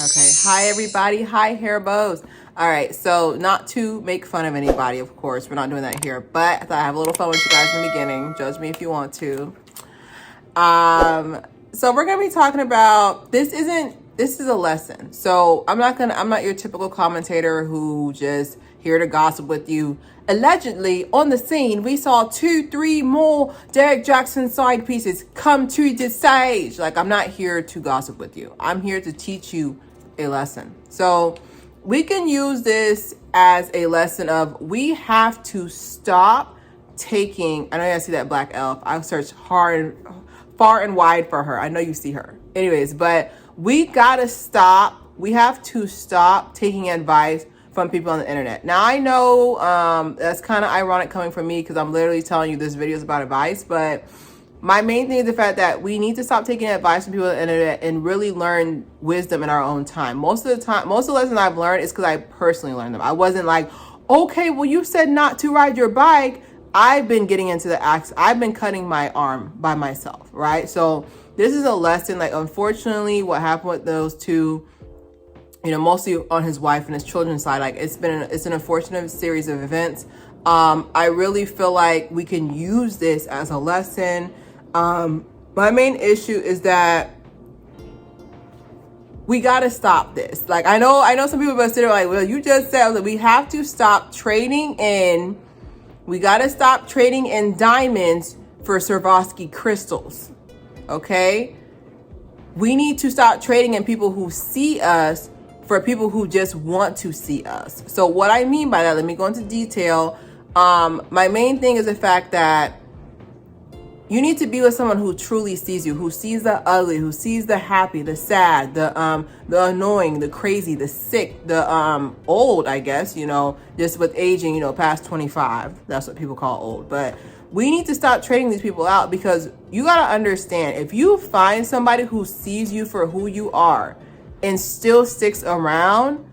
Okay. Hi, everybody. Hi, hair bows. All right. So, not to make fun of anybody, of course. We're not doing that here. But I thought I'd have a little fun with you guys in the beginning. Judge me if you want to. So we're gonna be talking about this is a lesson. So I'm not your typical commentator who just here to gossip with you. Allegedly on the scene, we saw 2-3 more Derrick Jaxn side pieces come to the stage. Like, I'm not here to gossip with you. I'm here to teach you a lesson. So we can use this as a lesson of we have to stop taking. I know you guys see that black elf. I searched far and wide for her. I know you see her. Anyways, but we gotta stop. We have to stop taking advice from people on the internet. Now, I know that's kind of ironic coming from me because I'm literally telling you this video is about advice, but my main thing is the fact that we need to stop taking advice from people on the internet and really learn wisdom in our own time. Most of the lessons I've learned is because I personally learned them. I wasn't like, okay, well, you said not to ride your bike. I've been getting into the acts. I've been cutting my arm by myself, right? So this is a lesson. Like, unfortunately, what happened with those two, mostly on his wife and his children's side, like it's an unfortunate series of events. I really feel like we can use this as a lesson. My main issue is that we got to stop this. Like, I know some people are sitting like, well, you just said that we have to stop trading in. We got to stop trading in diamonds for Swarovski crystals. Okay? We need to stop trading in people who see us for people who just want to see us. So what I mean by that, let me go into detail. My main thing is the fact that you need to be with someone who truly sees you, who sees the ugly, who sees the happy, the sad, the annoying, the crazy, the sick, the old, I guess, just with aging, past 25. That's what people call old. But we need to stop trading these people out, because you got to understand, if you find somebody who sees you for who you are and still sticks around,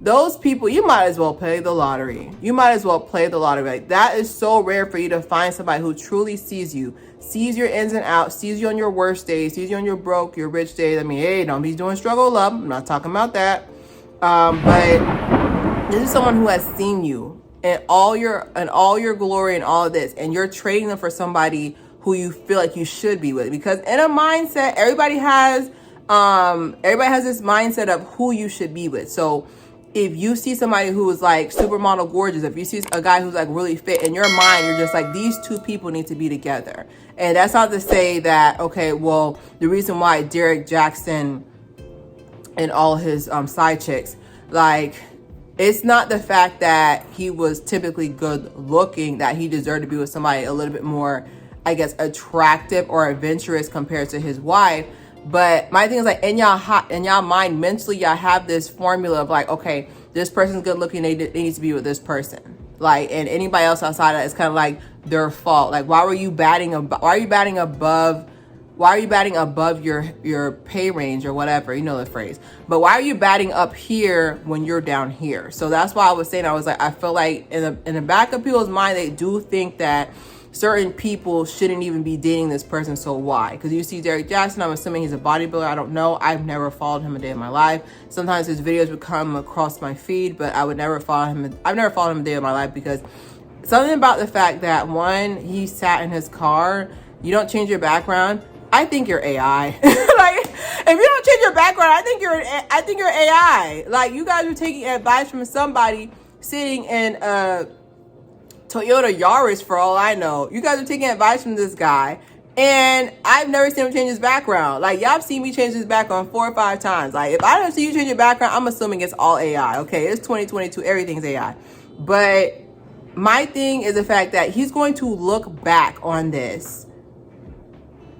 those people, you might as well play the lottery. You might as well play the lottery. Like, that is so rare for you to find somebody who truly sees you, sees your ins and outs, sees you on your worst days, sees you on your broke, your rich days. I mean, hey, don't be doing struggle up. I'm not talking about that. But this is someone who has seen you and all your glory and all of this, and you're trading them for somebody who you feel like you should be with. Because in a mindset, everybody has this mindset of who you should be with. So if you see somebody who is like supermodel gorgeous, if you see a guy who's like really fit, in your mind, you're just like, these two people need to be together. And that's not to say that, okay, well, the reason why Derrick Jaxn and all his side chicks, like, it's not the fact that he was typically good looking that he deserved to be with somebody a little bit more, I guess, attractive or adventurous compared to his wife. But my thing is, like, in y'all mind, mentally, y'all have this formula of like, okay, this person's good looking, they need to be with this person. Like, and anybody else outside of that is kind of like their fault. Like, why are you batting above your pay range or whatever, you know the phrase. But why are you batting up here when you're down here? So that's why I was saying, I was like, I feel like in the back of people's mind, they do think that certain people shouldn't even be dating this person. So why? Because you see Derrick Jaxn, I'm assuming he's a bodybuilder. I don't know. I've never followed him a day in my life. Sometimes his videos would come across my feed, but I would never follow him. I've never followed him a day in my life, because something about the fact that, one, he sat in his car, you don't change your background. I think you're AI. Like, if you don't change your background, I think you're AI. Like, you guys are taking advice from somebody sitting in a Toyota Yaris, for all I know. You guys are taking advice from this guy, and I've never seen him change his background. Like, y'all have seen me change his background 4 or 5 times. Like, if I don't see you change your background, I'm assuming it's all AI. Okay, it's 2022, everything's AI. But my thing is the fact that he's going to look back on this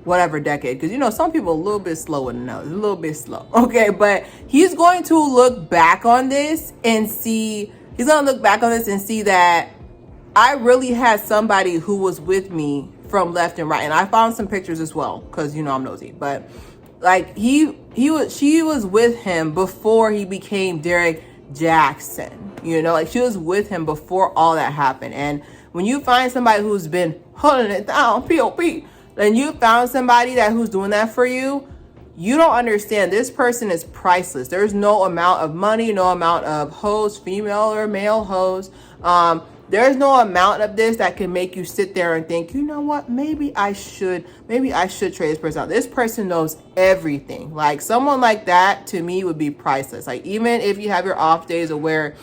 whatever decade, because some people are a little bit slower than others, a little bit slow, okay, but he's going to look back on this and see that I really had somebody who was with me from left and right. And I found some pictures as well, because I'm nosy. But like, she was with him before he became Derrick Jaxn. Like, she was with him before all that happened. And when you find somebody who's been holding it down, POP, and you found somebody who's doing that for you, You don't understand. This person is priceless. There's no amount of money, no amount of hoes, female or male hoes. There's no amount of this that can make you sit there and think, you know what, maybe I should trade this person out. This person knows everything. Like, someone like that to me would be priceless. Like, even if you have your off days of where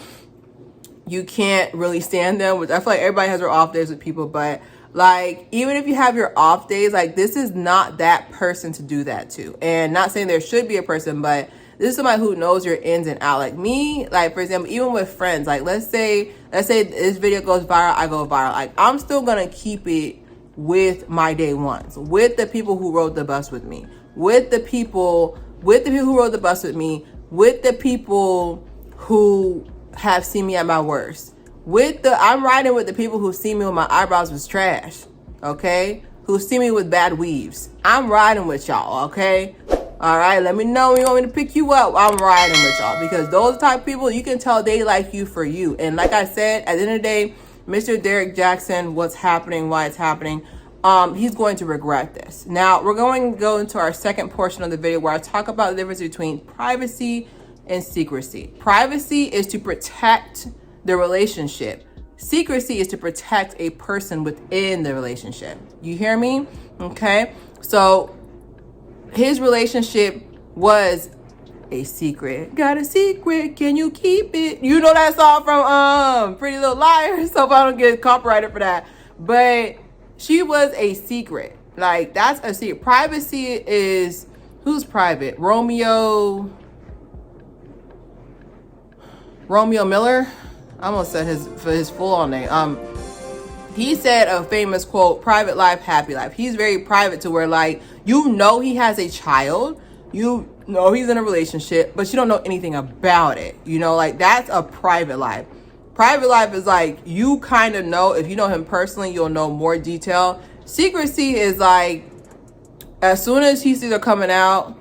you can't really stand them, which I feel like everybody has their off days with people, but like, even if you have your off days, like, this is not that person to do that to. And not saying there should be a person, but this is somebody who knows your ins and out. Like me, like, for example, even with friends, like, let's say this video goes viral, I go viral. Like, I'm still gonna keep it with my day ones, with the people who rode the bus with me, with the people who rode the bus with me, with the people who have seen me at my worst. I'm riding with the people who see me when my eyebrows was trash, okay? Who see me with bad weaves. I'm riding with y'all, okay? All right, let me know when you want me to pick you up. I'm riding with y'all, because those type of people, you can tell they like you for you. And like I said, at the end of the day, Mr. Derrick Jaxn, what's happening, why it's happening, he's going to regret this. Now, we're going to go into our second portion of the video where I talk about the difference between privacy and secrecy. Privacy is to protect the relationship. Secrecy is to protect a person within the relationship. You hear me? Okay. So his relationship was a secret. Got a secret, can you keep it? You know that song from Pretty Little Liars. So if I don't get copyrighted for that. But she was a secret. Like, that's a secret. Privacy is, who's private? Romeo Miller. I almost said his full on name. He said a famous quote, private life, happy life. He's very private to where, like, you know he has a child, you know he's in a relationship, but you don't know anything about it. You know, like, that's a private life. Private life is like, you kind of know, if you know him personally, you'll know more detail. Secrecy is like, as soon as he sees her coming out,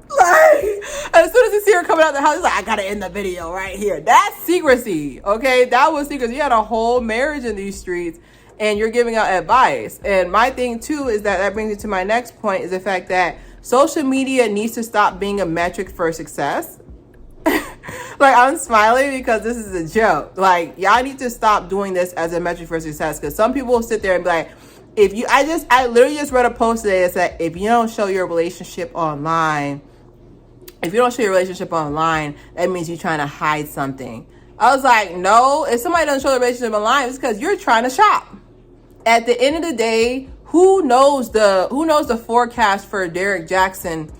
like, as soon as he see her coming out the house, he's like, I gotta end the video right here. That's secrecy, okay? That was secrecy. You had a whole marriage in these streets, and you're giving out advice. And my thing too is that brings me to my next point, is the fact that social media needs to stop being a metric for success. Like, I'm smiling because this is a joke. Like, y'all need to stop doing this as a metric for success, because some people will sit there and be like, I literally just read a post today that said, if you don't show your relationship online, that means you're trying to hide something. I was like, no, if somebody doesn't show their relationship online, it's because you're trying to shop. At the end of the day, who knows the forecast for Derrick Jaxn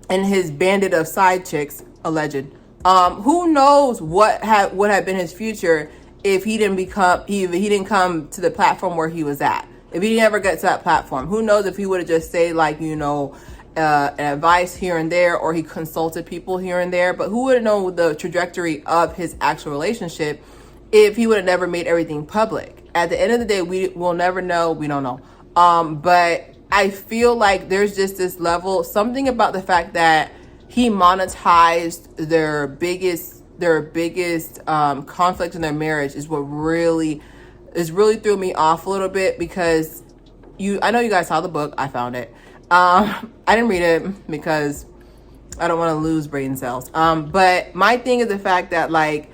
and his bandit of side chicks, alleged? Who knows what would have been his future if he didn't come to the platform where he was at? If he didn't ever get to that platform, who knows if he would have just said, like, you know, advice here and there, or he consulted people here and there. But who would know the trajectory of his actual relationship if he would have never made everything public? At the end of the day, we will never know. We don't know. But I feel like there's just this level, something about the fact that he monetized their biggest conflict in their marriage is what really threw me off a little bit, because I know you guys saw the book. I found it. I didn't read it because I don't want to lose brain cells. But my thing is the fact that, like,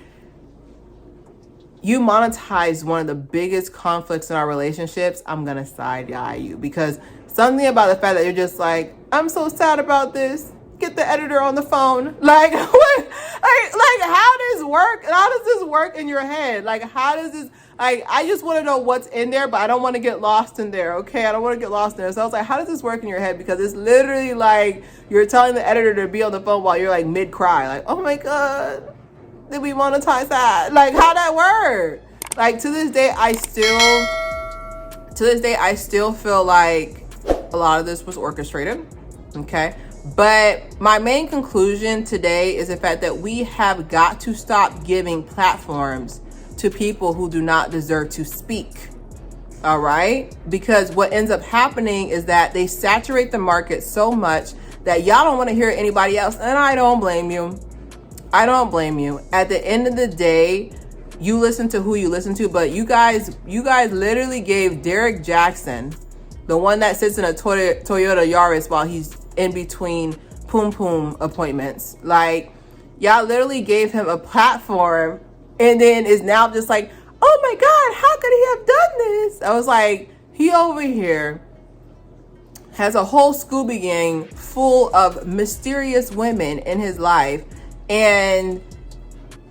you monetize one of the biggest conflicts in our relationships. I'm going to side-eye you, because something about the fact that you're just like, I'm so sad about this. Get the editor on the phone. Like, what? Like, how does this work in your head? Like, how does this, like, I just want to know what's in there, but I don't want to get lost in there. Okay. I don't want to get lost in there. So I was like, how does this work in your head? Because it's literally like you're telling the editor to be on the phone while you're like mid-cry. Like, oh my God, did we monetize that? Like, how that work? Like, to this day, I still feel like a lot of this was orchestrated. Okay. But my main conclusion today is the fact that we have got to stop giving platforms to people who do not deserve to speak. All right? Because what ends up happening is that they saturate the market so much that y'all don't want to hear anybody else. And I don't blame you. I don't blame you. At the end of the day, you listen to who you listen to, but you guys literally gave Derrick Jaxn The one that sits in a Toyota Yaris while he's in between Poom Poom appointments. Like, y'all literally gave him a platform and then is now just like, oh my God, how could he have done this? I was like, he over here has a whole Scooby gang full of mysterious women in his life, and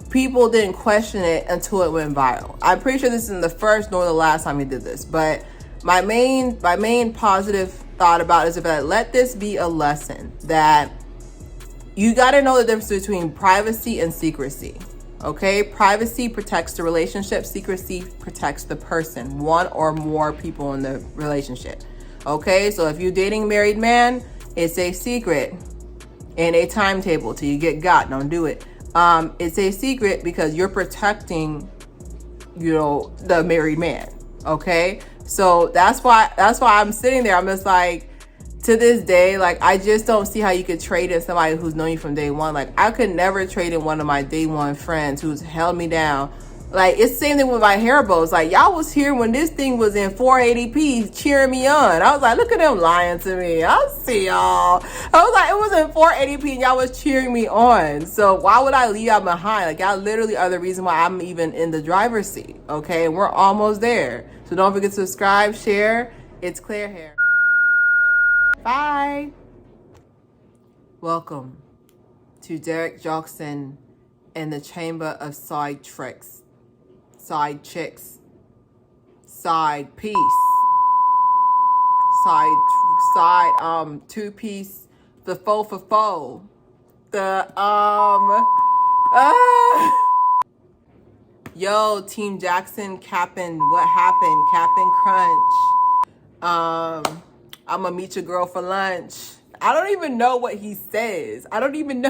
people didn't question it until it went viral. I'm pretty sure this isn't the first nor the last time he did this, but my main positive thought about it is that let this be a lesson that you got to know the difference between privacy and secrecy. Okay, privacy protects the relationship, secrecy protects the person, one or more people in the relationship. Okay, so if you're dating a married man, it's a secret and a timetable till you get got. Don't do it. It's a secret because you're protecting, you know, the married man. Okay, so that's why I'm sitting there. I'm just like, to this day, like, I just don't see how you could trade in somebody who's known you from day one. Like, I could never trade in one of my day one friends who's held me down. Like, it's the same thing with my hair bows. Like, y'all was here when this thing was in 480p cheering me on. I was like, look at them lying to me. I'll see y'all. I was like, it was in 480p and y'all was cheering me on. So why would I leave y'all behind? Like, y'all literally are the reason why I'm even in the driver's seat. Okay, and we're almost there. So don't forget to subscribe, share. It's Claire Haire. Bye. Welcome to Derrick Jaxn and the Chamber of Side Tricks, Side Chicks, Side Piece, Side two piece, the faux for faux, the Yo, Team Jackson capping what happened, Cap'n Crunch. I'm gonna meet your girl for lunch. I don't even know what he says. I don't even know.